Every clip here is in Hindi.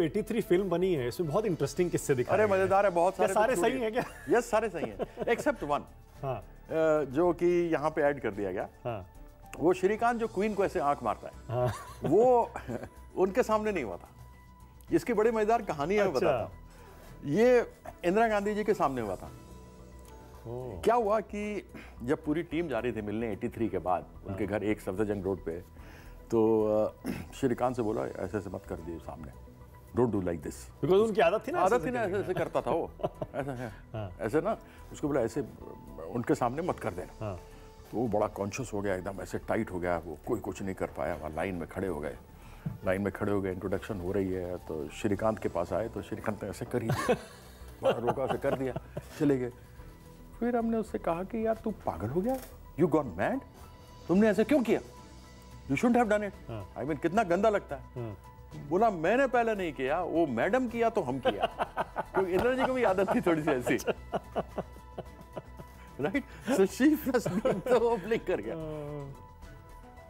83 फिल्म बनी है, इसमें बहुत इंटरेस्टिंग किस्से दिखाए। अरे मजेदार है, बहुत सारे। सारे सही हैं क्या? यस, सारे सही हैं एक्सेप्ट वन। हाँ, जो कि यहाँ पे ऐड कर दिया गया। हाँ, वो श्रीकांत जो क्वीन को ऐसे आंख मारता है, हाँ। वो उनके सामने नहीं हुआ था। इसकी बड़ी मजेदार कहानी है, मैं बताता हूं। ये इंदिरा गांधी जी के सामने हुआ था। क्या हुआ कि जब पूरी टीम जा रही थी मिलने 83 के बाद उनके घर एक सफदरजंग रोड पे, तो श्रीकांत से बोला ऐसे ऐसे मत कर दिए सामने, don't do like this, because उनकी आदत थी ना, ऐसे ऐसे करता था वो, ऐसा है। ऐसे ना उसको बोला ऐसे उनके सामने मत कर देना। तो वो बड़ा कॉन्शियस हो गया, एकदम ऐसे टाइट हो गया, वो कोई कुछ नहीं कर पाया। वहाँ लाइन में खड़े हो गए, इंट्रोडक्शन हो रही है, तो श्रीकांत के पास आए, तो श्रीकांत ने ऐसे कर ही दिया, बड़ा रोका, ऐसे कर दिया, चले गए। फिर हमने उससे कहा कि यार तू पागल हो गया, यू गॉन मैड, तुमने ऐसे क्यों किया, you shouldn't have done it, I mean कितना गंदा लगता है। बोला मैंने पहले नहीं किया, वो मैडम किया तो हम किया, क्योंकि इंदिरा जी को भी आदत थी थोड़ी सी ऐसी, राइट। सो शी तो ब्लिंक कर गया।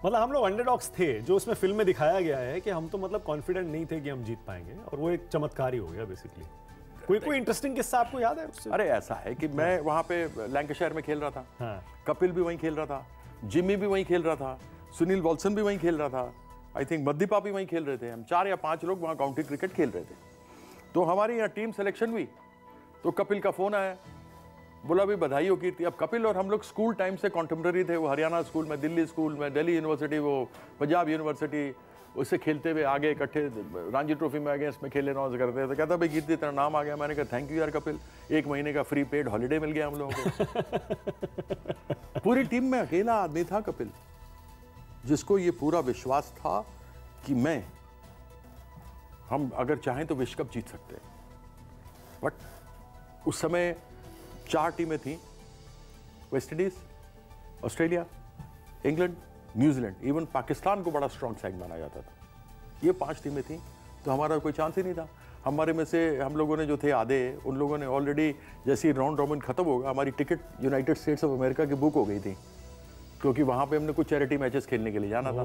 मतलब हम लोग अंडरडॉग्स थे, जो उसमें फिल्म में दिखाया गया है कि हम तो मतलब कॉन्फिडेंट नहीं थे कि हम जीत पाएंगे, और वो एक चमत्कार ही हो गया बेसिकली। कोई इंटरेस्टिंग किस्सा आपको याद है उससे? अरे ऐसा है कि मैं वहां पे लैंकाशायर में खेल रहा था। हाँ। कपिल भी वहीं खेल रहा था, जिम्मी भी वहीं खेल रहा था, सुनील वॉल्सन भी वहीं खेल रहा था, आई थिंक मद्दीपा भी वहीं खेल रहे थे। हम 4 या 5 लोग वहां काउंटी क्रिकेट खेल रहे थे। तो हमारी यहाँ टीम सिलेक्शन हुई, तो कपिल का फोन आया, बोला भी बधाई हो कीर्ति। अब कपिल और हम लोग स्कूल टाइम से कॉन्टेम्पररी थे, वो हरियाणा स्कूल में, दिल्ली स्कूल में, दिल्ली यूनिवर्सिटी, वो पंजाब यूनिवर्सिटी, उससे खेलते हुए आगे इकट्ठे रणजी ट्रॉफी में अगेंस्ट में खेले नॉज करते थे। तो कहता भाई कीर्ति तेरा नाम आ गया। मैंने कहा थैंक यू यार कपिल, 1 महीने का फ्री पेड हॉलीडे मिल गया हम लोगों को। पूरी टीम में अकेला आदमी था कपिल, जिसको ये पूरा विश्वास था कि हम अगर चाहें तो विश्व कप जीत सकते हैं। बट उस समय 4 टीमें थी, West Indies, Australia, England, New Zealand, even Pakistan को बड़ा स्ट्रॉन्ग साइड माना जाता था। ये 5 टीमें थी, तो हमारा कोई चांस ही नहीं था। हमारे में से हम लोगों ने जो थे आधे, उन लोगों ने ऑलरेडी जैसे ही राउंड रॉबिन खत्म होगा, हमारी ticket United states of America की बुक हो गई थी, क्योंकि वहां पे हमने कुछ चैरिटी मैचेस खेलने के लिए जाना था।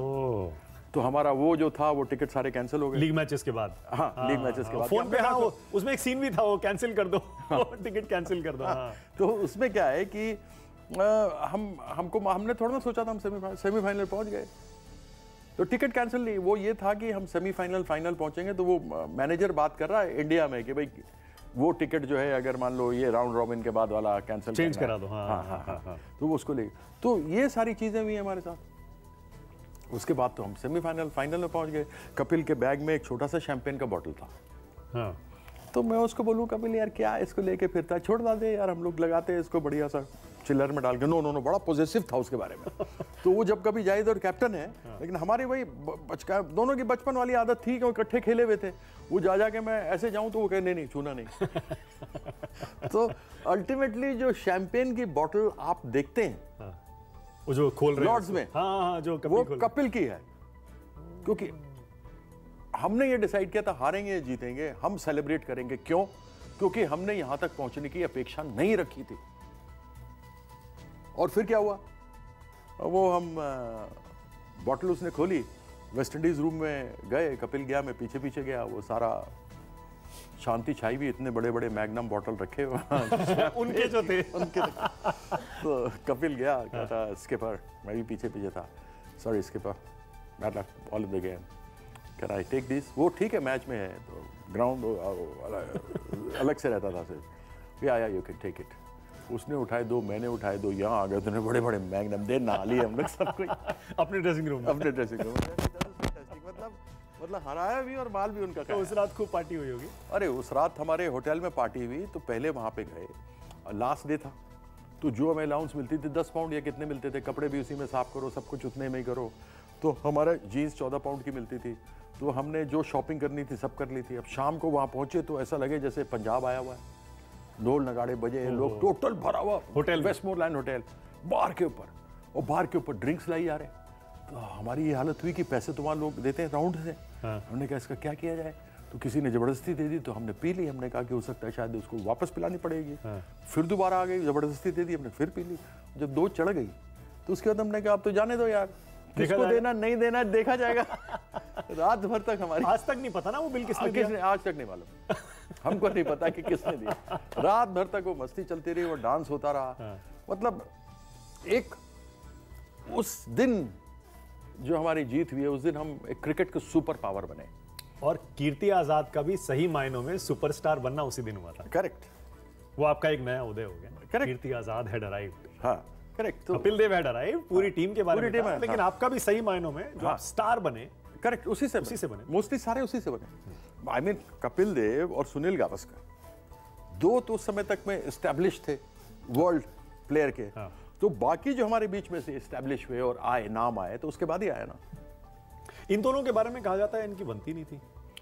तो हमारा वो जो था वो टिकट सारे कैंसिल हो गए लीग मैचेस के बाद। हाँ, लीग मैचेस के बाद फोन पे। हाँ, उसमें एक सीन भी था, वो कैंसिल कर दो, टिकट कैंसिल कर दो। तो उसमें क्या है कि हमने थोड़ा ना सोचा था हम सेमीफाइनल पहुंच गए, तो टिकट कैंसिल नहीं। वो ये था कि हम सेमीफाइनल फाइनल पहुंचेंगे, तो वो मैनेजर बात कर रहा है इंडिया में कि भाई वो टिकट जो है अगर मान लो ये राउंड रॉबिन के बाद वाला कैंसिल चेंज करा दो। हाँ, तो वो उसको ले, तो ये सारी चीजें हुई हमारे साथ। उसके बाद तो हम सेमीफाइनल फाइनल में पहुंच गए। कपिल के बैग में एक छोटा सा शैंपेन का बॉटल था। हाँ। तो मैं उसको बोलूँ कपिल यार क्या इसको लेके फिरता है, छोड़ दे यार, हम लोग लगाते हैं इसको बढ़िया सा चिल्लर में डाल के। नो, बड़ा पॉजिटिव था उसके बारे में। तो वो जब कभी जाए तो कैप्टन है, लेकिन हमारी वही दोनों की बचपन वाली आदत थी कि वो इकट्ठे खेले हुए थे। वो जा के मैं ऐसे जाऊं तो वो कहे नहीं छूना नहीं। तो अल्टीमेटली जो शैंपेन की बोतल आप देखते हैं वो जो खोल रहे लॉर्ड्स में, हाँ, जो वो कपिल की है, क्योंकि हमने ये डिसाइड किया था हारेंगे जीतेंगे हम सेलिब्रेट करेंगे। क्यों? क्योंकि हमने यहां तक पहुंचने की अपेक्षा नहीं रखी थी। और फिर क्या हुआ, वो हम बॉटल उसने खोली, वेस्ट इंडीज रूम में गए, कपिल गया, मैं पीछे पीछे गया, वो सारा शांति छाई भी, इतने बड़े बड़े मैग्नम बॉटल रखे हुए उनके जो थे उनके। तो कपिल गया, कहता स्किपर, मैं भी पीछे पीछे था, sorry skipper, bad luck all in the game, can I take this. वो ठीक है मैच में है तो ग्राउंड अलग से रहता था सिर्फ, या यू कैन टेक इट। उसने उठाए 2, मैंने उठाए 2, यहाँ आ गए उन्होंने बड़े बड़े मैग्नम दे नाली हम लोग सब कोई अपने ड्रेसिंग रूम मतलब हराया भी और माल भी उनका। तो उस रात खूब पार्टी हुई होगी। अरे उस रात हमारे होटल में पार्टी हुई, तो पहले वहाँ पे गए, लास्ट डे था, तो जो हमें अलाउंस मिलती थी 10 पाउंड या कितने मिलते थे, कपड़े भी उसी में साफ करो, सब कुछ उतने में ही करो, तो हमारा जीन्स 14 पाउंड की मिलती थी। तो हमने जो शॉपिंग करनी थी सब कर ली थी। अब शाम को वहाँ पहुँचे तो ऐसा लगे जैसे पंजाब आया हुआ है, ढोल नगाड़े बजे, लोग टोटल भरा हुआ होटल, वेस्टमोरलैंड होटल बार के ऊपर, और बार के ऊपर ड्रिंक्स लाई जा रहे। तो हमारी ये हालत हुई कि पैसे तो वहाँ लोग देते हैं राउंड से। हमने कहा इसका क्या किया जाए, तो किसी ने ज़बरदस्ती दे दी, तो हमने पी ली। हमने कहा कि हो सकता है शायद उसको वापस पिलानी पड़ेगी। फिर दोबारा आ गई, ज़बरदस्ती दे दी, हमने फिर पी ली। जब 2 चढ़ गई तो उसके बाद हमने कहा अब तो जाने दो यार, किसको देना नहीं देना देखा जाएगा। रात भर तक हमारी आज तक नहीं पता ना वो बिल किसने दिया। किसने, आज तक नहीं मालूम। हमको नहीं पता कि किसने दिया। रात भर तक वो मस्ती चलती रही, वो डांस होता रहा। मतलब एक उस दिन जो हमारी जीत हुई है, उस दिन हम एक क्रिकेट के सुपर पावर बने। और कीर्ति आजाद का भी सही मायनों में सुपरस्टार बनना उसी दिन हुआ था। करेक्ट, वो आपका एक नया उदय हो गया। Correct. Kirti Azad had arrived. हाँ करेक्ट। तो कपिल देव हैड अराइव्ड, पूरी टीम के बारे पूरी में टीम था, है, लेकिन हाँ। आपका भी सही मायनों में जो आप स्टार बने। करेक्ट, उसी से बने। मोस्टली सारे उसी से बने। आई मीन कपिल देव और सुनील गावस्कर दो तो उस समय तक में एस्टैब्लिश थे वर्ल्ड प्लेयर के। हाँ। तो बाकी जो हमारे बीच में से एस्टैब्लिश हुए और आए, नाम आए, तो उसके बाद ही आया ना। इन दोनों के बारे में कहा जाता है इनकी बनती नहीं थी।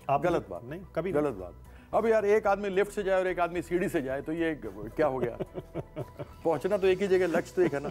आप गलत बात। नहीं, कभी गलत बात। अब यार एक आदमी लिफ्ट से जाए और एक आदमी सीढ़ी से जाए तो ये क्या हो गया? पहुंचना तो एक ही जगह, लक्ष्य तो एक है ना।